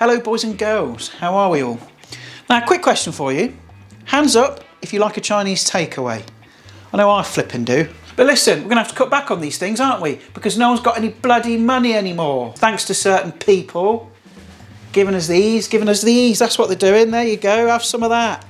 Hello boys and girls, how are we all? Now, quick question for you. Hands up if you like a Chinese takeaway. I know I flipping do. But listen, we're gonna have to cut back on these things, aren't we? Because no one's got any bloody money anymore. Thanks to certain people giving us these, That's what they're doing. There you go, have some of that.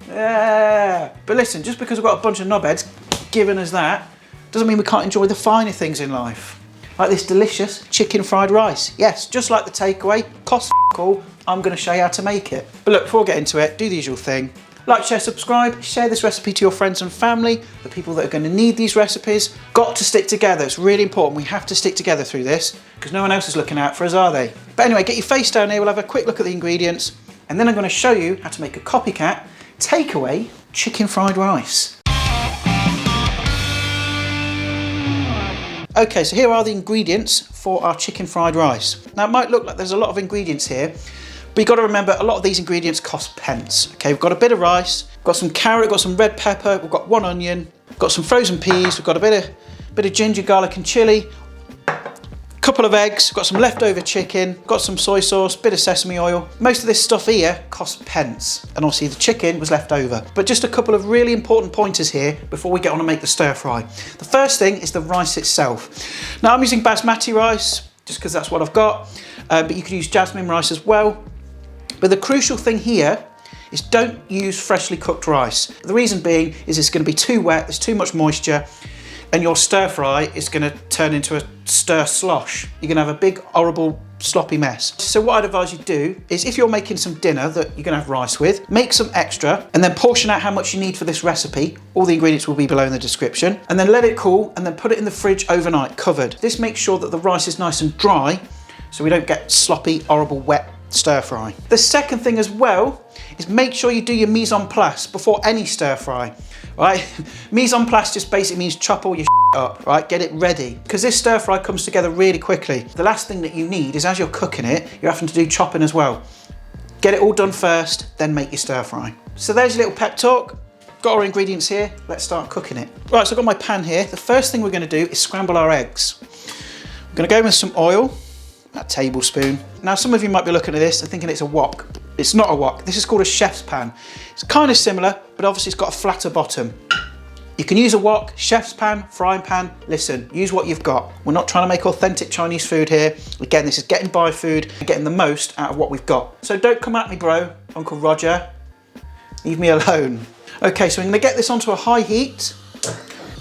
Yeah. But listen, just because we've got a bunch of knobheads giving us that, doesn't mean we can't enjoy the finer things in life. Like this delicious chicken fried rice. Yes, just like the takeaway, costs all, I'm gonna show you how to make it. But look, before we get into it, do the usual thing. Like, share, subscribe, share this recipe to your friends and family, the people that are gonna need these recipes. Got to stick together, it's really important. We have to stick together through this because no one else is looking out for us, are they? But anyway, get your face down here, we'll have a quick look at the ingredients and then I'm gonna show you how to make a copycat takeaway chicken fried rice. Okay, so here are the ingredients for our chicken fried rice. Now it might look like there's a lot of ingredients here, but you've got to remember a lot of these ingredients cost pence. Okay, we've got a bit of rice, we've got some carrot, we've got some red pepper, we've got 1 onion, we've got some frozen peas, we've got a bit of ginger, garlic and chilli, couple of eggs, got some leftover chicken, got some soy sauce, bit of sesame oil. Most of this stuff here costs pence, and obviously the chicken was left over. But just a couple of really important pointers here before we get on and make the stir fry. The first thing is the rice itself. Now I'm using basmati rice, just because that's what I've got, but you could use jasmine rice as well. But the crucial thing here is don't use freshly cooked rice. The reason being is it's going to be too wet, there's too much moisture, and your stir fry is going to turn into a stir slosh. You're going to have a big, horrible, sloppy mess. So what I'd advise you do is if you're making some dinner that you're going to have rice with, make some extra and then portion out how much you need for this recipe. All the ingredients will be below in the description. And then let it cool and then put it in the fridge overnight, covered. This makes sure that the rice is nice and dry so we don't get sloppy, horrible, wet stir fry. The second thing as well is make sure you do your mise en place before any stir fry, right? Mise en place just basically means chop all your up, right? Get it ready, because this stir fry comes together really quickly. The last thing that you need is as you're cooking it, you're having to do chopping as well. Get it all done first, then make your stir fry. So there's your little pep talk. Got our ingredients here, let's start cooking it. Right, so I've got my pan here. The first thing we're gonna do is scramble our eggs. I'm gonna go in with some oil, a tablespoon. Now some of you might be looking at this and thinking it's a wok. It's not a wok, this is called a chef's pan. It's kind of similar, but obviously it's got a flatter bottom. You can use a wok, chef's pan, frying pan. Listen, use what you've got. We're not trying to make authentic Chinese food here. Again, this is getting by food and getting the most out of what we've got. So don't come at me, bro, Uncle Roger. Leave me alone. Okay, so I'm gonna get this onto a high heat.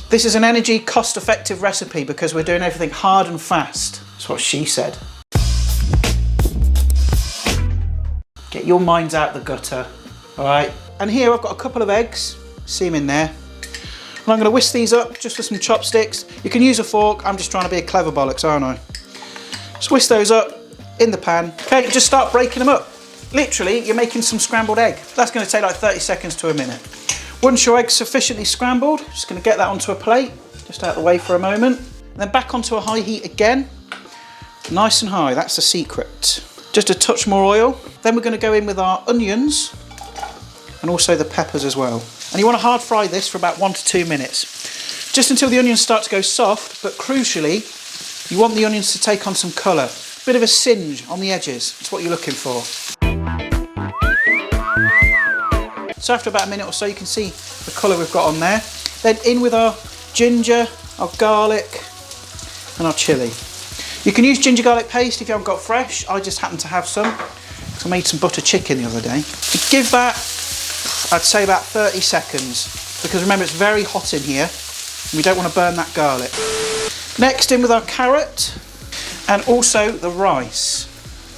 This is an energy cost-effective recipe because we're doing everything hard and fast. That's what she said. Get your minds out the gutter, all right? And here I've got a couple of eggs, see them in there. And I'm gonna whisk these up just with some chopsticks. You can use a fork, I'm just trying to be a clever bollocks, aren't I? Just whisk those up in the pan. Okay, just start breaking them up. Literally, you're making some scrambled egg. That's gonna take like 30 seconds to a minute. Once your egg's sufficiently scrambled, just gonna get that onto a plate, just out of the way for a moment. And then back onto a high heat again. Nice and high, that's the secret. Just a touch more oil. Then we're gonna go in with our onions and also the peppers as well. And you wanna hard fry this for about 1 to 2 minutes. Just until the onions start to go soft, but crucially, you want the onions to take on some colour. Bit of a singe on the edges, that's what you're looking for. So after about a minute or so, you can see the colour we've got on there. Then in with our ginger, our garlic, and our chilli. You can use ginger garlic paste if you haven't got fresh. I just happen to have some, because I made some butter chicken the other day. To give that, I'd say about 30 seconds, because remember it's very hot in here, and we don't want to burn that garlic. Next in with our carrot, and also the rice.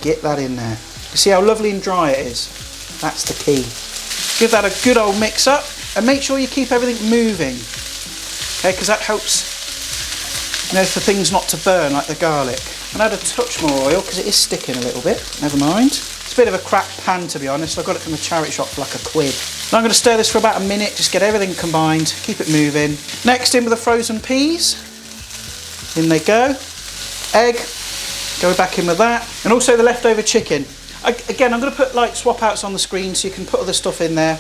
Get that in there. You see how lovely and dry it is? That's the key. Give that a good old mix up, and make sure you keep everything moving, okay, because that helps, you know, for things not to burn like the garlic. And add a touch more oil because it is sticking a little bit. Never mind. It's a bit of a crap pan, to be honest. I got it from a charity shop for like £1. Now I'm going to stir this for about a minute, just get everything combined, keep it moving. Next in with the frozen peas. In they go. Egg, go back in with that. And also the leftover chicken. Again, I'm going to put like swap outs on the screen so you can put other stuff in there.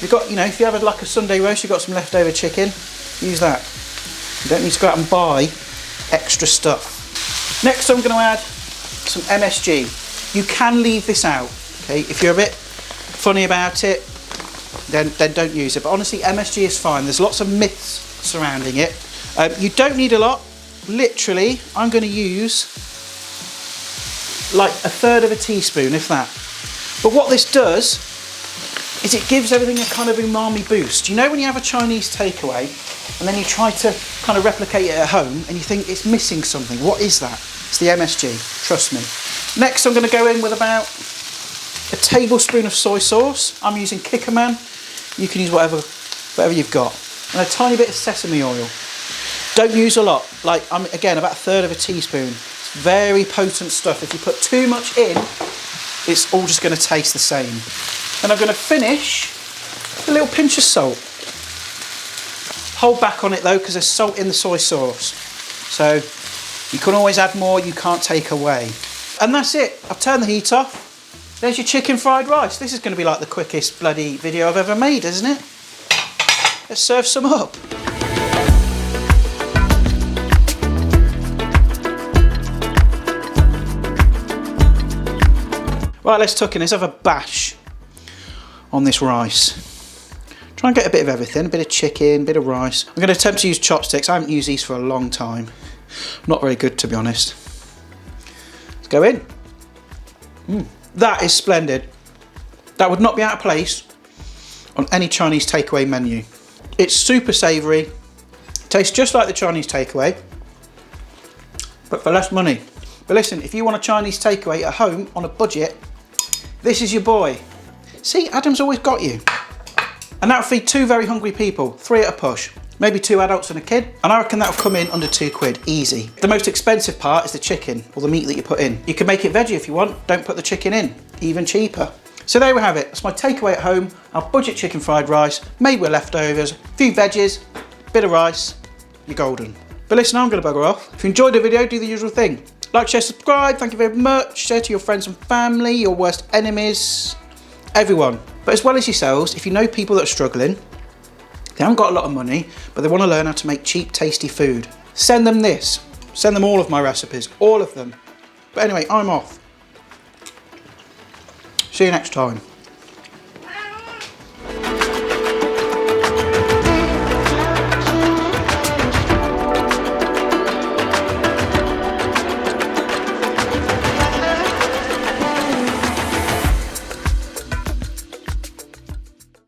You've got, you know, if you have like a Sunday roast, you've got some leftover chicken, use that. You don't need to go out and buy extra stuff. Next I'm going to add some MSG. You can leave this out, okay? If you're a bit funny about it, then don't use it. But honestly, MSG is fine. There's lots of myths surrounding it. You don't need a lot. Literally, I'm going to use like 1/3 teaspoon, if that. But what this does is it gives everything a kind of umami boost. You know when you have a Chinese takeaway and then you try to kind of replicate it at home and you think it's missing something? What is that? It's the MSG, trust me. Next, I'm going to go in with about a tablespoon of soy sauce. I'm using Kikkoman. You can use whatever you've got. And a tiny bit of sesame oil. Don't use a lot. Like, again, about 1/3 teaspoon. It's very potent stuff. If you put too much in, it's all just going to taste the same. And I'm going to finish with a little pinch of salt. Hold back on it though, because there's salt in the soy sauce. So you can always add more, you can't take away. And that's it. I've turned the heat off. There's your chicken fried rice. This is going to be like the quickest bloody video I've ever made, isn't it? Let's serve some up. Right, let's tuck in. Let's have a bash on this rice. Try and get a bit of everything, a bit of chicken, a bit of rice. I'm going to attempt to use chopsticks. I haven't used these for a long time. Not very good, to be honest. Let's go in. That is splendid. That would not be out of place on any Chinese takeaway menu. It's super savoury. Tastes just like the Chinese takeaway, but for less money. But listen, if you want a Chinese takeaway at home on a budget, this is your boy. See, Adam's always got you. And that'll feed 2 very hungry people, 3 at a push. Maybe 2 adults and a kid. And I reckon that'll come in under £2, easy. The most expensive part is the chicken, or the meat that you put in. You can make it veggie if you want, don't put the chicken in, even cheaper. So there we have it, that's my takeaway at home, our budget chicken fried rice, made with leftovers, a few veggies, bit of rice, you're golden. But listen, I'm gonna bugger off. If you enjoyed the video, do the usual thing. Like, share, subscribe, thank you very much. Share to your friends and family, your worst enemies, everyone. But as well as yourselves, if you know people that are struggling, they haven't got a lot of money, but they want to learn how to make cheap, tasty food, send them this. Send them all of my recipes, all of them. But anyway, I'm off. See you next time.